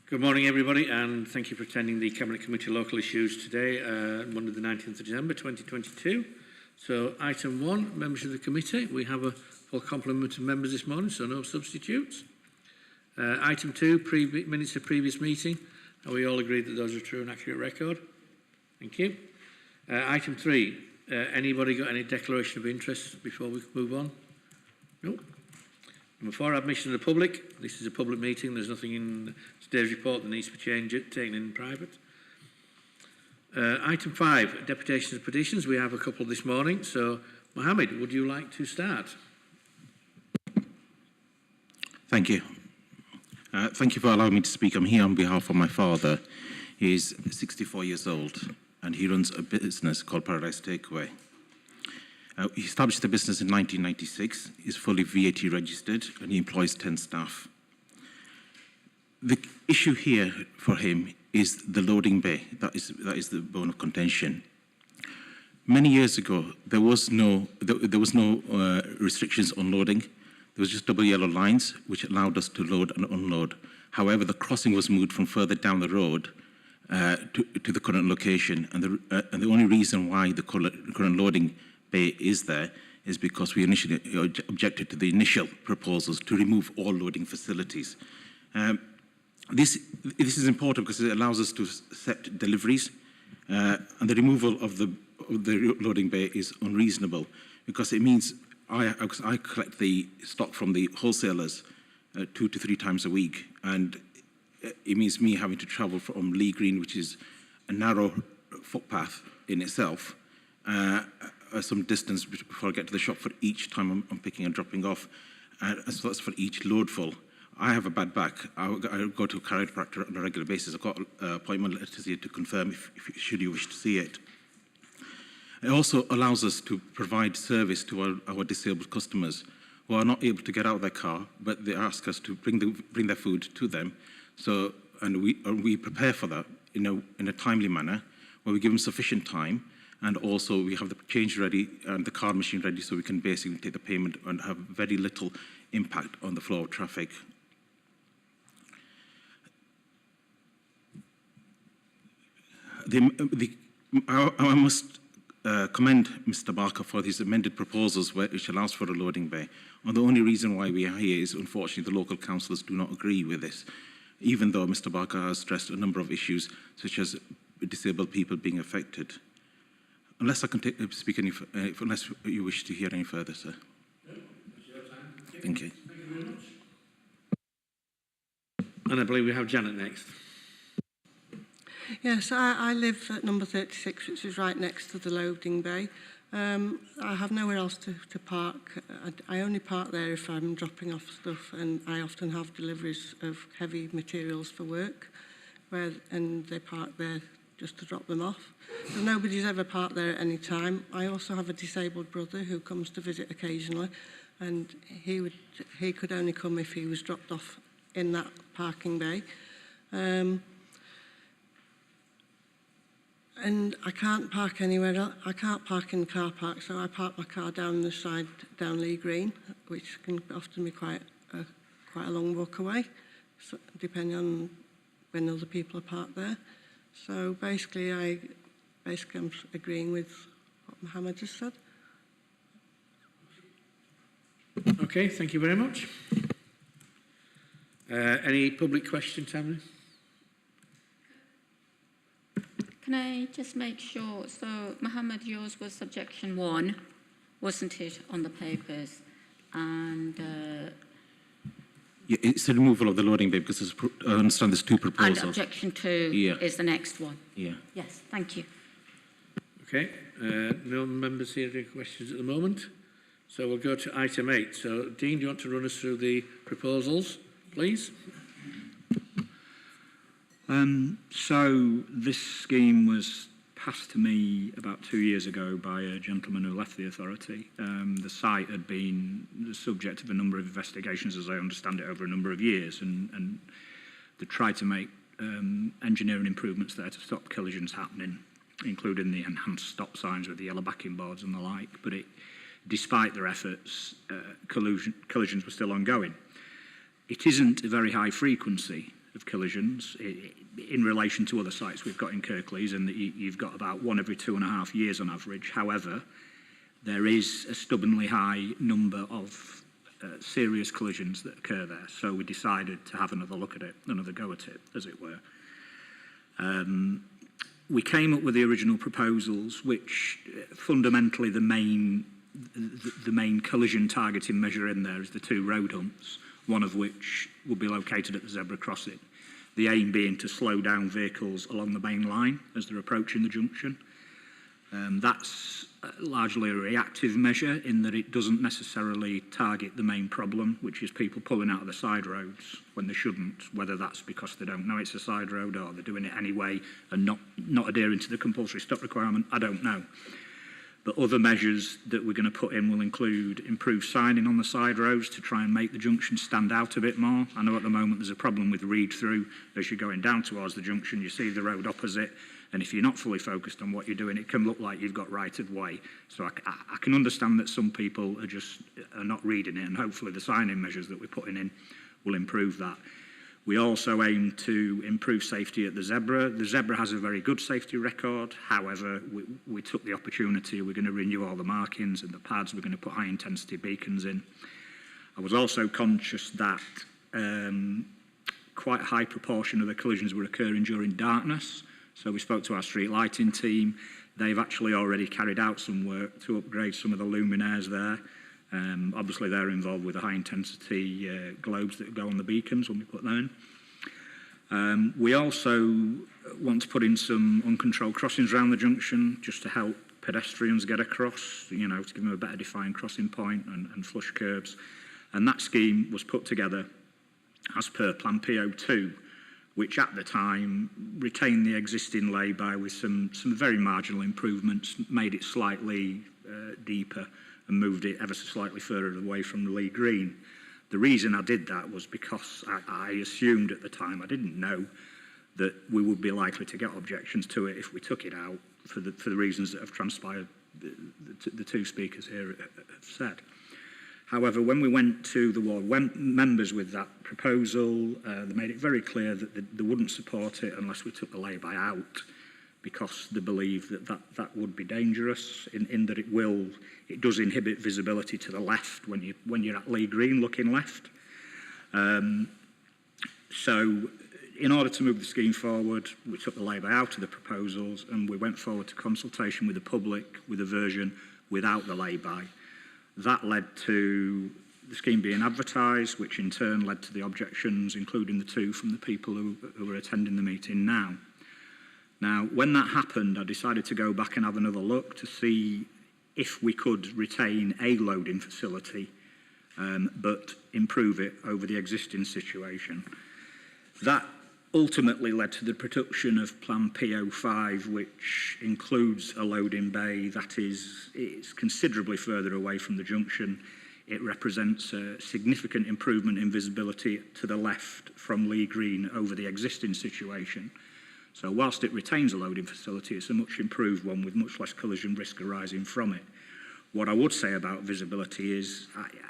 Good morning, everybody, and thank you for attending the Cabinet Committee Local Issues today, Monday the 19th of December 2022. So, item 1, members of the committee. We have a full complement of members this morning, so no substitutes. Item 2, minutes of previous meeting. Are we all agreed that those are true and accurate record? Thank you. Item 3, anybody got any declaration of interest before we move on? No. Number 4, admission of the public. This is a public meeting. There's nothing in today's report that needs to be taken in private. Item 5, deputations and petitions. We have a couple this morning. So, Mohammed, would you like to start? Thank you. Thank you for allowing me to speak. I'm here on behalf of my father. He's 64 years old and he runs a business called Paradise Takeaway. He established the business in 1996, he's fully VAT registered and he employs 10 staff. The issue here for him is the loading bay. That is the bone of contention. Many years ago, there was no restrictions on loading. There was just double yellow lines which allowed us to load and unload. However, the crossing was moved from further down the road to the current location, and the only reason why the current loading bay is there is because we initially objected to the initial proposals to remove all loading facilities. This is important because it allows us to set deliveries, and the removal of the loading bay is unreasonable because it means I collect the stock from the wholesalers 2 to 3 times a week, and it means me having to travel from Lee Green, which is a narrow footpath in itself, some distance before I get to the shop for each time I'm picking and dropping off, as well as for each loadful. I have a bad back. I go to a chiropractor on a regular basis. I've got an appointment letters here to confirm should you wish to see it. It also allows us to provide service to our disabled customers who are not able to get out of their car, but they ask us to bring their food to them. So, and we prepare for that in a timely manner, where we give them sufficient time. And also we have the change ready and the card machine ready so we can basically take the payment and have very little impact on the flow of traffic. I must commend Mr. Barker for his amended proposals which allows for a loading bay. And the only reason why we are here is unfortunately the local councillors do not agree with this, even though Mr. Barker has stressed a number of issues such as disabled people being affected. Unless I can speak unless you wish to hear any further, sir. No, that's your time. Thank you. Thank you very much. And I believe we have Janet next. Yes, I live at number 36, which is right next to the loading bay. I have nowhere else to park. I only park there if I'm dropping off stuff, and I often have deliveries of heavy materials for work, and they park there just to drop them off. So nobody's ever parked there at any time. I also have a disabled brother who comes to visit occasionally, and he could only come if he was dropped off in that parking bay. And I can't park anywhere else. I can't park in the car park, so I park my car down the side, down Lee Green, which can often be quite a long walk away, so, depending on when other people are parked there. So basically, I'm agreeing with what Mohammed just said. Okay, thank you very much. Any public questions, Tammy? Can I just make sure? So, Mohammed, yours was subjection 1, wasn't it, on the papers? And yeah, it's the removal of the loading bay because I understand there's 2 proposals. And objection 2 is the next one. Yeah. Yes, thank you. Okay, no members here with questions at the moment. So we'll go to item 8. So, Dean, do you want to run us through the proposals, please? So this scheme was passed to me about 2 years ago by a gentleman who left the authority. The site had been the subject of a number of investigations, as I understand it, over a number of years, and they tried to make engineering improvements there to stop collisions happening, including the enhanced stop signs with the yellow backing boards and the like. But despite their efforts, collisions were still ongoing. It isn't a very high frequency of collisions in relation to other sites we've got in Kirklees, and that you've got about 1 every 2.5 years on average. However, there is a stubbornly high number of serious collisions that occur there. So we decided to have another look at it, another go at it, as it were. We came up with the original proposals, which fundamentally the main collision targeting measure in there is the 2 road humps, one of which will be located at the zebra crossing. The aim being to slow down vehicles along the main line as they're approaching the junction. That's largely a reactive measure in that it doesn't necessarily target the main problem, which is people pulling out of the side roads when they shouldn't, whether that's because they don't know it's a side road or they're doing it anyway and not adhering to the compulsory stop requirement. I don't know. But other measures that we're going to put in will include improved signing on the side roads to try and make the junction stand out a bit more. I know at the moment there's a problem with read-through. As you're going down towards the junction, you see the road opposite, and if you're not fully focused on what you're doing, it can look like you've got right of way. So I can understand that some people are not reading it, and hopefully the signing measures that we're putting in will improve that. We also aim to improve safety at the zebra. The zebra has a very good safety record. However, we took the opportunity. We're going to renew all the markings and the pads. We're going to put high-intensity beacons in. I was also conscious that quite a high proportion of the collisions were occurring during darkness. So we spoke to our street lighting team. They've actually already carried out some work to upgrade some of the luminaires there. Obviously, they're involved with the high-intensity globes that go on the beacons when we put them in. We also want to put in some uncontrolled crossings around the junction just to help pedestrians get across, you know, to give them a better defined crossing point and flush curbs. And that scheme was put together as per Plan PO2, which at the time retained the existing lay-by with some very marginal improvements, made it slightly deeper and moved it ever so slightly further away from the Lee Green. The reason I did that was because I assumed at the time, I didn't know, that we would be likely to get objections to it if we took it out for the reasons that have transpired, the 2 speakers here have said. However, when we went to the ward members with that proposal, they made it very clear that they wouldn't support it unless we took the lay-by out, because they believe that would be dangerous in that it does inhibit visibility to the left when you're at Lee Green looking left. So in order to move the scheme forward, we took the lay-by out of the proposals and we went forward to consultation with the public with a version without the lay-by. That led to the scheme being advertised, which in turn led to the objections, including the 2 from the people who are attending the meeting now. Now, when that happened, I decided to go back and have another look to see if we could retain a loading facility, but improve it over the existing situation. That ultimately led to the production of Plan PO5, which includes a loading bay that is considerably further away from the junction. It represents a significant improvement in visibility to the left from Lee Green over the existing situation. So whilst it retains a loading facility, it's a much improved one with much less collision risk arising from it. What I would say about visibility is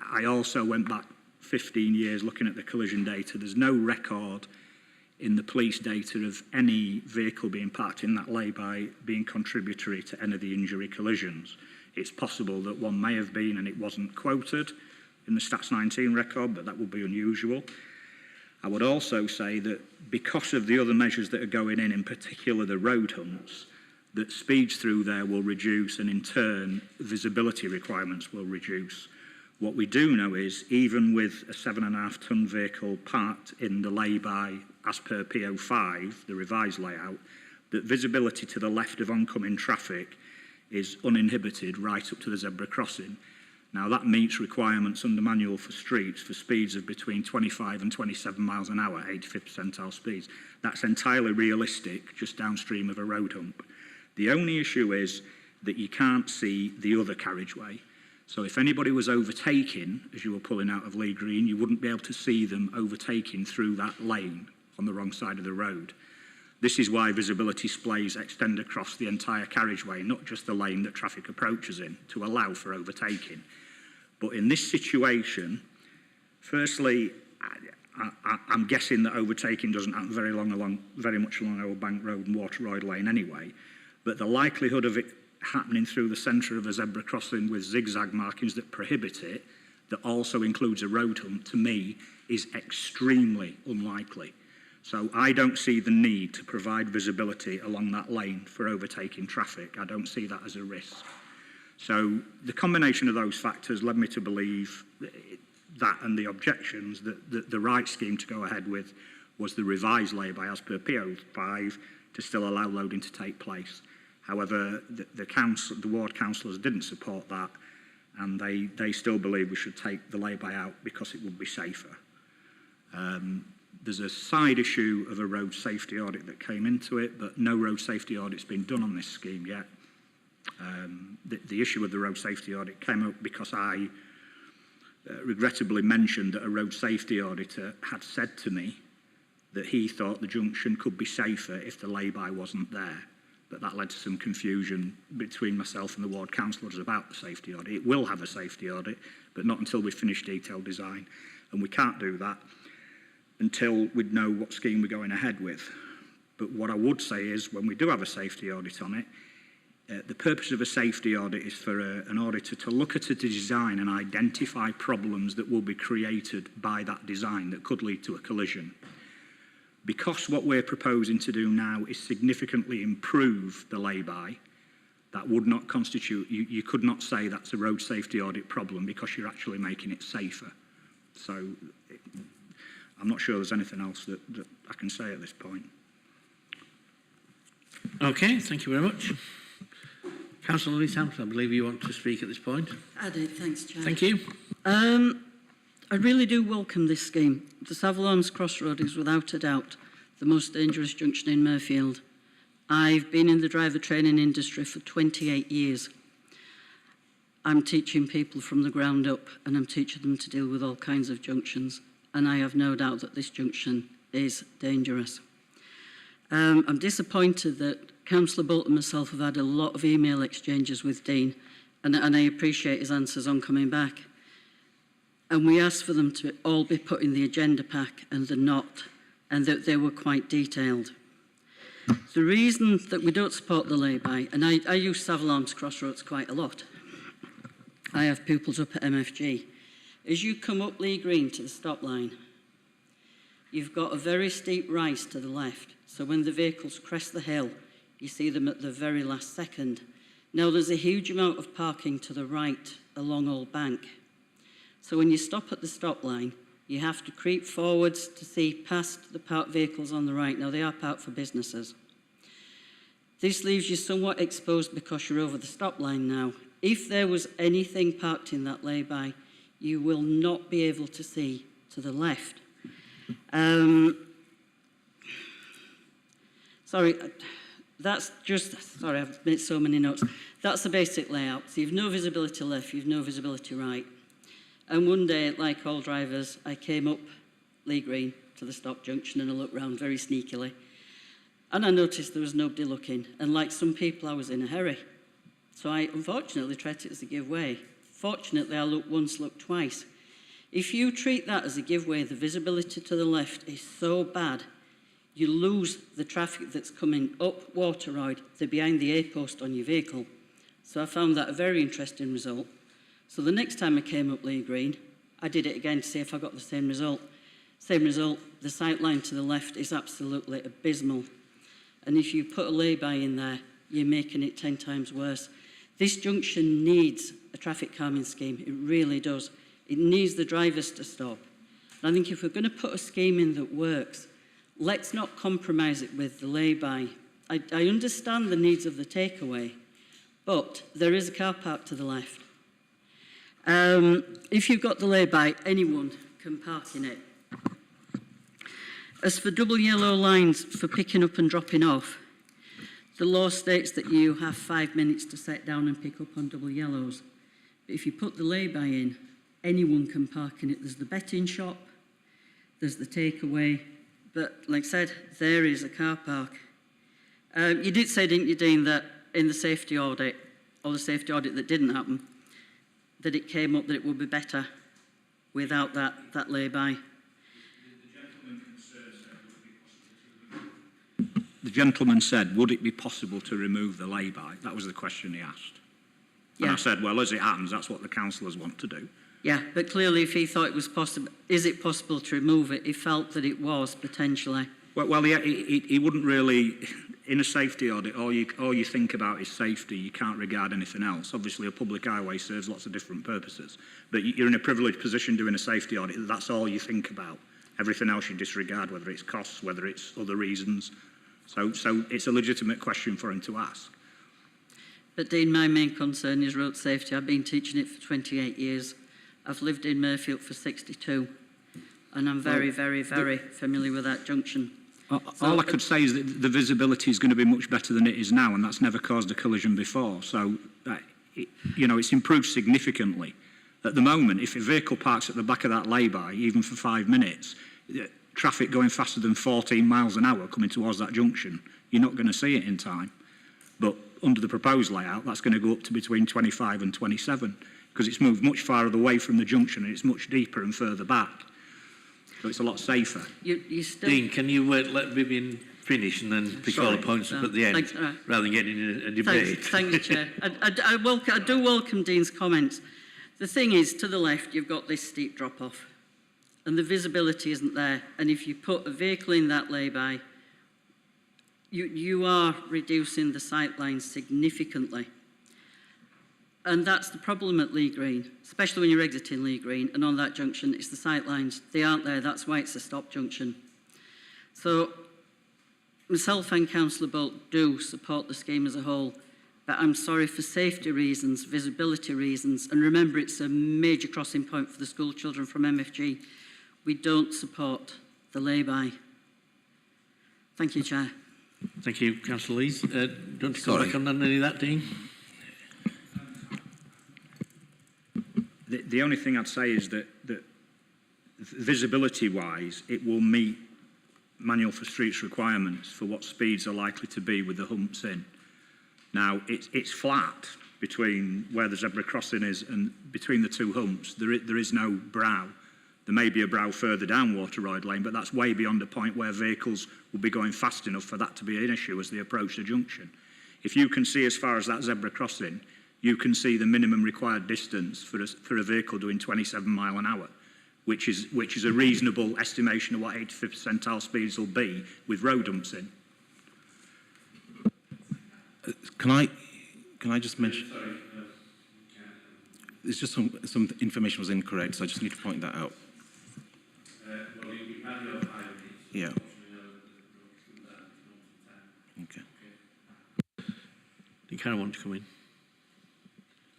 I also went back 15 years looking at the collision data. There's no record in the police data of any vehicle being parked in that lay-by being contributory to any of the injury collisions. It's possible that one may have been and it wasn't quoted in the Stats 19 record, but that would be unusual. I would also say that because of the other measures that are going in particular the road humps, that speeds through there will reduce and in turn visibility requirements will reduce. What we do know is even with a 7.5 tonne vehicle parked in the lay-by as per PO5, the revised layout, that visibility to the left of oncoming traffic is uninhibited right up to the zebra crossing. Now that meets requirements under manual for streets for speeds of between 25 and 27 miles an hour, 85th percentile speeds. That's entirely realistic just downstream of a road hump. The only issue is that you can't see the other carriageway. So if anybody was overtaking as you were pulling out of Lee Green, you wouldn't be able to see them overtaking through that lane on the wrong side of the road. This is why visibility splays extend across the entire carriageway, not just the lane that traffic approaches in, to allow for overtaking. But in this situation, firstly, I'm guessing that overtaking doesn't happen very much along Old Bank Road and Waterroyd Lane anyway, but the likelihood of it happening through the centre of a zebra crossing with zigzag markings that prohibit it, that also includes a road hump, to me, is extremely unlikely. So I don't see the need to provide visibility along that lane for overtaking traffic. I don't see that as a risk. So the combination of those factors led me to believe that and the objections that the right scheme to go ahead with was the revised lay-by as per PO5 to still allow loading to take place. However, the ward councillors didn't support that, and they still believe we should take the lay-by out because it would be safer. There's a side issue of a road safety audit that came into it, but no road safety audit's been done on this scheme yet. The issue of the road safety audit came up because I regrettably mentioned that a road safety auditor had said to me that he thought the junction could be safer if the lay-by wasn't there. But that led to some confusion between myself and the ward councillors about the safety audit. It will have a safety audit, but not until we finish detailed design. And we can't do that until we know what scheme we're going ahead with. But what I would say is, when we do have a safety audit on it, the purpose of a safety audit is for an auditor to look at a design and identify problems that will be created by that design that could lead to a collision. Because what we're proposing to do now is significantly improve the lay-by, that would not constitute, you could not say that's a road safety audit problem because you're actually making it safer. So I'm not sure there's anything else that I can say at this point. Okay, thank you very much. Councillor Lee Sampson, I believe you want to speak at this point. I do, thanks, Chair. Thank you. I really do welcome this scheme. The Savalons Crossroad is without a doubt the most dangerous junction in Murfield. I've been in the driver training industry for 28 years. I'm teaching people from the ground up, and I'm teaching them to deal with all kinds of junctions, and I have no doubt that this junction is dangerous. I'm disappointed that Councillor Bolt and myself have had a lot of email exchanges with Dean, and I appreciate his answers on coming back. And we asked for them to all be put in the agenda pack, and they're not, and that they were quite detailed. The reason that we don't support the lay-by, and I use Savalons Crossroads quite a lot. I have pupils up at MFG. As you come up Lee Green to the stop line, you've got a very steep rise to the left. So when the vehicles crest the hill, you see them at the very last second. Now there's a huge amount of parking to the right along Old Bank. So when you stop at the stop line, you have to creep forwards to see past the parked vehicles on the right. Now they are parked for businesses. This leaves you somewhat exposed because you're over the stop line now. If there was anything parked in that lay-by, you will not be able to see to the left. Sorry, I've made so many notes. That's the basic layout. So you've no visibility left, you've no visibility right. And one day, like all drivers, I came up Lee Green to the stop junction and I looked round very sneakily. And I noticed there was nobody looking. And like some people, I was in a hurry. So I unfortunately treated it as a give way. Fortunately, I looked once, looked twice. If you treat that as a give way, the visibility to the left is so bad, you lose the traffic that's coming up Waterroyd, they're behind the A-post on your vehicle. So I found that a very interesting result. So the next time I came up Lee Green, I did it again to see if I got the same result. Same result, the sight line to the left is absolutely abysmal. And if you put a lay-by in there, you're making it 10 times worse. This junction needs a traffic calming scheme, it really does. It needs the drivers to stop. And I think if we're going to put a scheme in that works, let's not compromise it with the lay-by. I understand the needs of the takeaway, but there is a car park to the left. If you've got the lay-by, anyone can park in it. As for double yellow lines for picking up and dropping off, the law states that you have 5 minutes to set down and pick up on double yellows. But if you put the lay-by in, anyone can park in it. There's the betting shop, there's the takeaway, but like I said, there is a car park. You did say, didn't you, Dean, that in the safety audit, or the safety audit that didn't happen, that it came up that it would be better without that lay-by. the gentleman said, would it be possible to remove the lay-by? That was the question he asked. And Yeah. I said, well, as it happens, that's what the councillors want to do. Yeah, but clearly if he thought it was possible, is it possible to remove it? He felt that it was potentially. Well, he wouldn't really, in a safety audit, all you think about is safety. You can't regard anything else. Obviously, a public highway serves lots of different purposes. But you're in a privileged position doing a safety audit. That's all you think about. Everything else you disregard, whether it's costs, whether it's other reasons. So it's a legitimate question for him to ask. But Dean, my main concern is road safety. I've been teaching it for 28 years. I've lived in Mayfield for 62. And I'm very familiar with that junction. All I could say is that the visibility is going to be much better than it is now, and that's never caused a collision before. So, it's improved significantly. At the moment, if a vehicle parks at the back of that lay-by, even for 5 minutes, traffic going faster than 14 miles an hour coming towards that junction, you're not going to see it in time. But under the proposed layout, that's going to go up to between 25 and 27, because it's moved much farther away from the junction and it's much deeper and further back. So it's a lot safer. You still... Dean, can you let Vivian finish and then pick all the points up at the end, Thanks, right. rather than getting in a debate? Thanks, Chair. I do welcome Dean's comments. The thing is, to the left, you've got this steep drop-off, and the visibility isn't there. And if you put a vehicle in that lay-by, you are reducing the sight lines significantly. And that's the problem at Lee Green, especially when you're exiting Lee Green, and on that junction, it's the sight lines. They aren't there, that's why it's a stop junction. So, myself and Councillor Bolt do support the scheme as a whole, but I'm sorry, for safety reasons, visibility reasons, and remember it's a major crossing point for the school children from MFG, we don't support the lay-by. Thank you, Chair. Thank you, Councillor Lees. Do you want to come back on any of that, Dean? The only thing I'd say is that visibility-wise, it will meet Manual for Streets requirements for what speeds are likely to be with the humps in. Now, it's flat between where the zebra crossing is and between the two humps. There is no brow. There may be a brow further down Waterroyd Lane, but that's way beyond a point where vehicles will be going fast enough for that to be an issue as they approach the junction. If you can see as far as that zebra crossing, you can see the minimum required distance for a vehicle doing 27 mile an hour, which is a reasonable estimation of what 85th percentile speeds will be with road humps in. Can I just mention? It's just some information was incorrect, so I just need to point that out. Well, you've had your 5 minutes. Yeah. Okay. You kind of want to come in.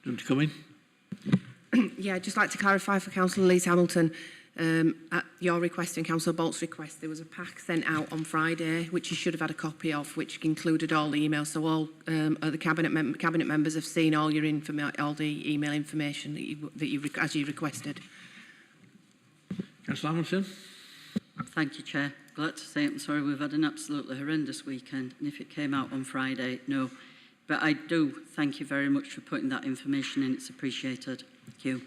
Do you want to come in? Yeah, I'd just like to clarify for Councillor Lees Hamilton, at your request and Councillor Bolt's request, there was a pack sent out on Friday, which you should have had a copy of, which included all the emails. So all the cabinet members have seen all your all the email information as you requested. Councillor Hamilton? Thank you, Chair. Glad to say I'm sorry we've had an absolutely horrendous weekend, and if it came out on Friday, no. But I do thank you very much for putting that information in. It's appreciated. Thank you.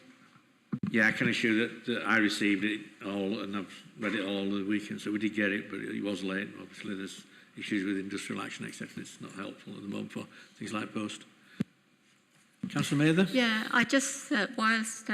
Yeah, I can assure that I received it all and I've read it all over the weekend, so we did get it, but it was late. Obviously, there's issues with industrial action, etc. It's not helpful at the moment for things like post. Councillor Mather? Yeah, I just, whilst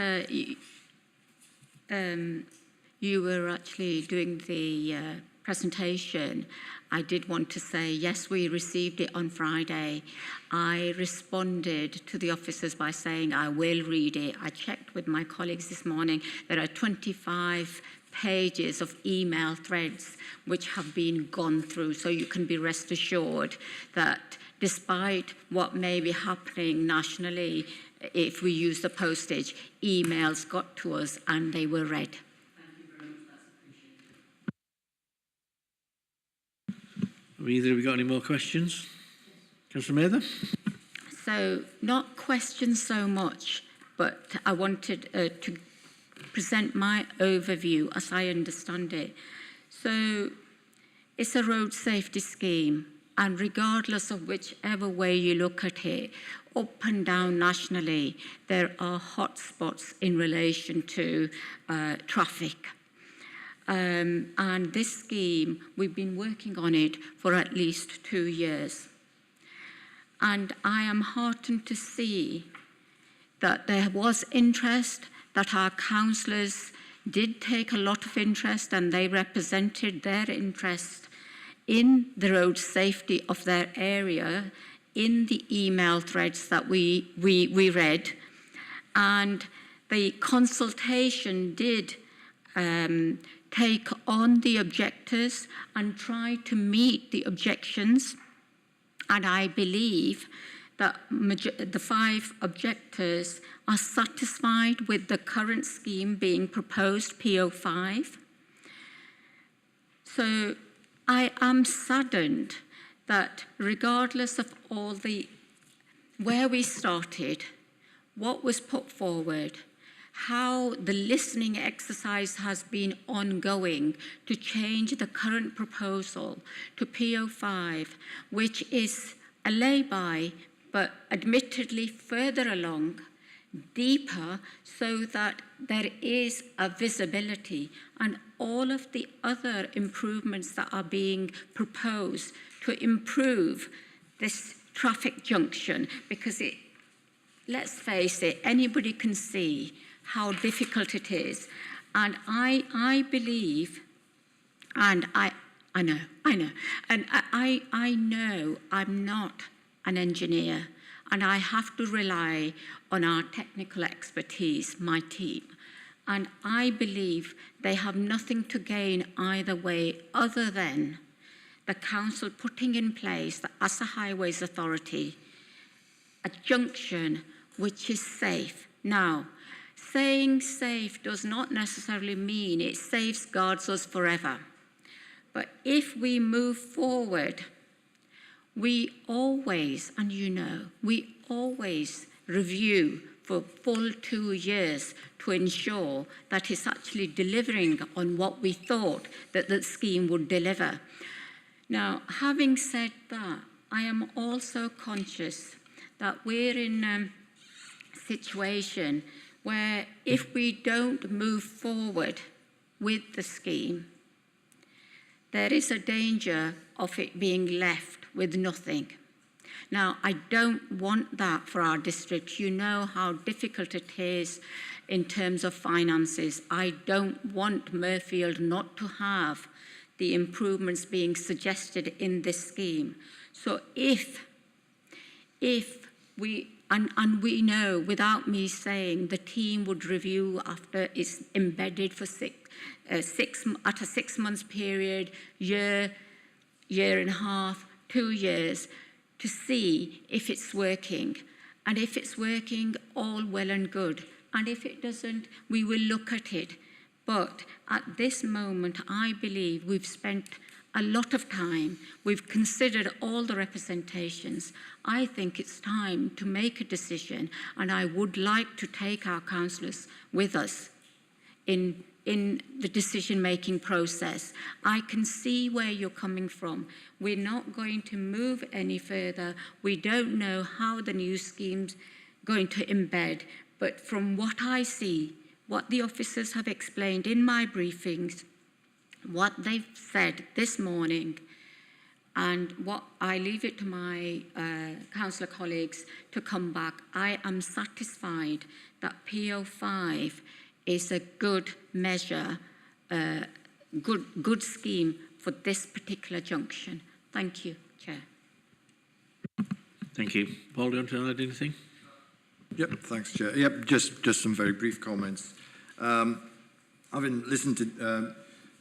you were actually doing the presentation, I did want to say, yes, we received it on Friday. I responded to the officers by saying I will read it. I checked with my colleagues this morning. There are 25 pages of email threads which have been gone through, so you can be rest assured that despite what may be happening nationally, if we use the postage, emails got to us and they were read. Have either of you got any more questions? Councillor Mather? So, not questions so much, but I wanted to present my overview as I understand it. So, it's a road safety scheme, and regardless of whichever way you look at it, up and down nationally, there are hotspots in relation to traffic. And this scheme, we've been working on it for at least 2 years. And I am heartened to see that there was interest, that our councillors did take a lot of interest, and they represented their interest in the road safety of their area in the email threads that we read. And the consultation did take on the objectors and try to meet the objections. And I believe that the 5 objectors are satisfied with the current scheme being proposed, PO5. So I am saddened that regardless of all where we started, what was put forward, how the listening exercise has been ongoing to change the current proposal to PO5, which is a lay-by, but admittedly further along, deeper, so that there is a visibility, and all of the other improvements that are being proposed to improve this traffic junction, because let's face it, anybody can see how difficult it is. And I believe, and I know, and I know I'm not an engineer, and I have to rely on our technical expertise, my team. And I believe they have nothing to gain either way other than the council putting in place, as a highways authority, a junction which is safe. Now, saying safe does not necessarily mean it safeguards us forever. But if we move forward, we always, and you know, we always review for full 2 years to ensure that it's actually delivering on what we thought that the scheme would deliver. Now, having said that, I am also conscious that we're in a situation where if we don't move forward with the scheme, there is a danger of it being left with nothing. Now, I don't want that for our district. You know how difficult it is in terms of finances. I don't want Murfield not to have the improvements being suggested in this scheme. So if we, and we know, without me saying, the team would review after it's embedded for at a 6 months period, year and a half, 2 years, to see if it's working. And if it's working, all well and good. And if it doesn't, we will look at it. But at this moment, I believe we've spent a lot of time. We've considered all the representations. I think it's time to make a decision, and I would like to take our councillors with us in the decision-making process. I can see where you're coming from. We're not going to move any further. We don't know how the new scheme's going to embed, but from what I see, what the officers have explained in my briefings, what they've said this morning, and what I leave it to my councillor colleagues to come back, I am satisfied that PO5 is a good measure, good scheme for this particular junction. Thank you, Chair. Thank you. Paul, do you want to add anything? Yep, thanks, Chair. Yep, just some very brief comments. Having listened to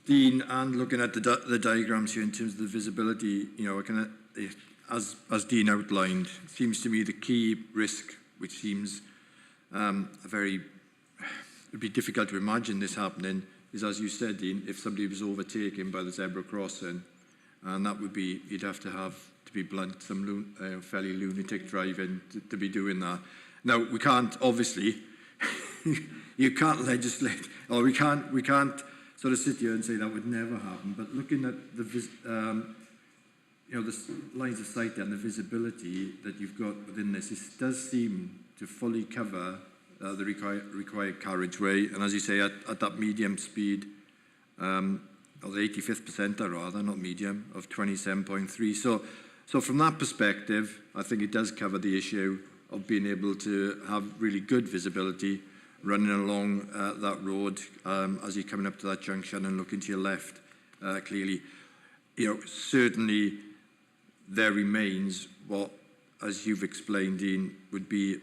Dean and looking at the diagrams here in terms of the visibility, you know, as Dean outlined, it seems to me the key risk, which seems it'd be difficult to imagine this happening, is, as you said, Dean, if somebody was overtaken by the zebra crossing, and that would be, you'd have, to be blunt, some fairly lunatic driving to be doing that. Now, we can't, obviously, you can't legislate, or we can't sort of sit here and say that would never happen, but looking at the lines of sight and the visibility that you've got within this, it does seem to fully cover the required carriageway, and as you say, at that medium speed or the 85th percentile rather, not medium, of 27.3. So from that perspective, I think it does cover the issue of being able to have really good visibility running along that road as you're coming up to that junction and looking to your left clearly. You know, certainly there remains what, as you've explained, Dean, would be,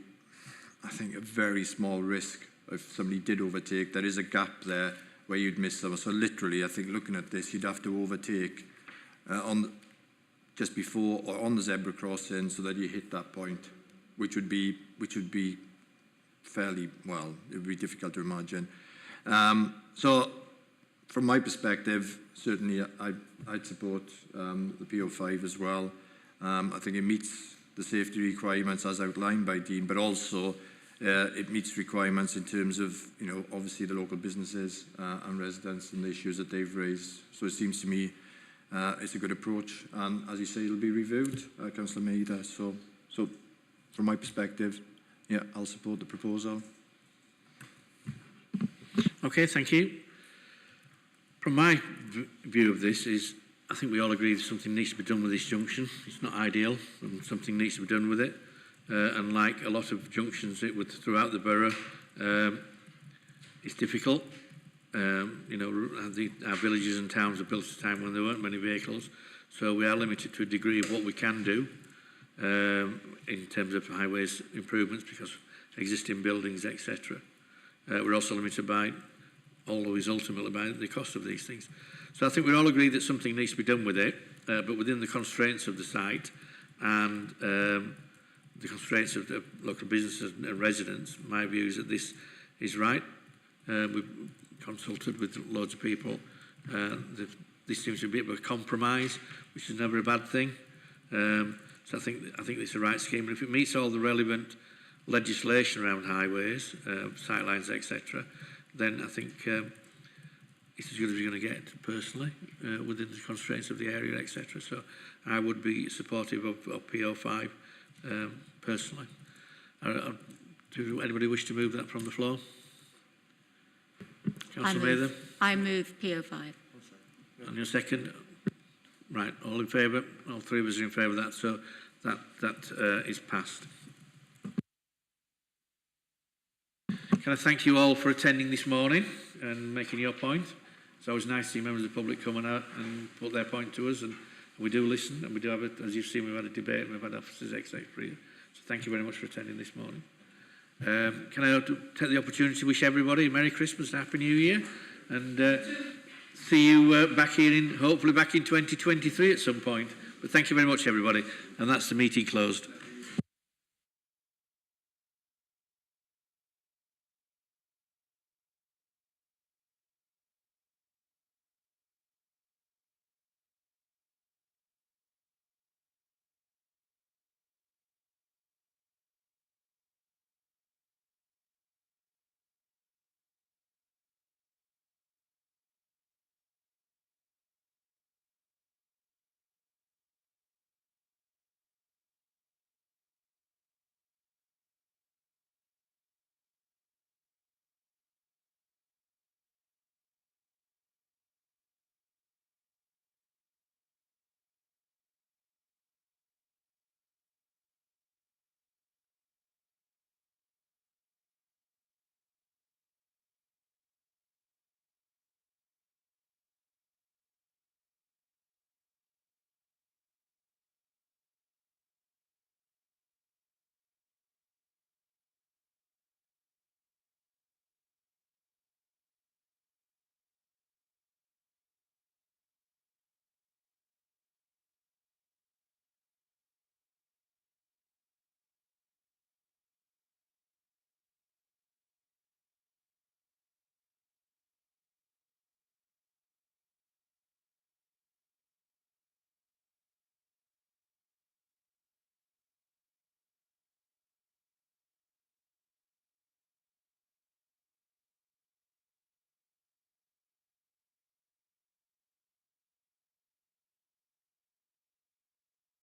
I think, a very small risk if somebody did overtake. There is a gap there where you'd miss them. So literally, I think looking at this, you'd have to overtake on just before or on the zebra crossing so that you hit that point, which would be fairly, well, it would be difficult to imagine. So from my perspective, certainly I'd support the PO5 as well. I think it meets the safety requirements as outlined by Dean, but also it meets requirements in terms of, you know, obviously the local businesses and residents and the issues that they've raised. So it seems to me it's a good approach, and as you say, it'll be reviewed, Councillor Maida. So from my perspective, yeah, I'll support the proposal. Okay, thank you. From my view of this is, I think we all agree that something needs to be done with this junction. It's not ideal, and something needs to be done with it. And like a lot of junctions throughout the borough, it's difficult. You know, our villages and towns were built at a time when there weren't many vehicles, so we are limited to a degree of what we can do in terms of highways improvements because of existing buildings, etc. We're also limited by, always ultimately, by the cost of these things. So I think we all agree that something needs to be done with it, but within the constraints of the site and the constraints of the local businesses and residents, my view is that this is right. We've consulted with loads of people. This seems to be a bit of a compromise, which is never a bad thing. So I think it's the right scheme. And if it meets all the relevant legislation around highways, sightlines, etc., then I think it's as good as you're going to get, personally, within the constraints of the area, etc. So I would be supportive of PO5, personally. Do anybody wish to move that from the floor? Councillor Mather? I move PO5. And your second? Right, all in favour? All three of us are in favour of that, so that is passed. Can I thank you all for attending this morning and making your point? It's always nice to see members of the public coming out and put their point to us, and we do listen, and we do have, as you've seen, we've had a debate and we've had officers, etc. So thank you very much for attending this morning. Can I take the opportunity to wish everybody a Merry Christmas and Happy New Year, and see you back here hopefully back in 2023 at some point. But thank you very much, everybody, and that's the meeting closed.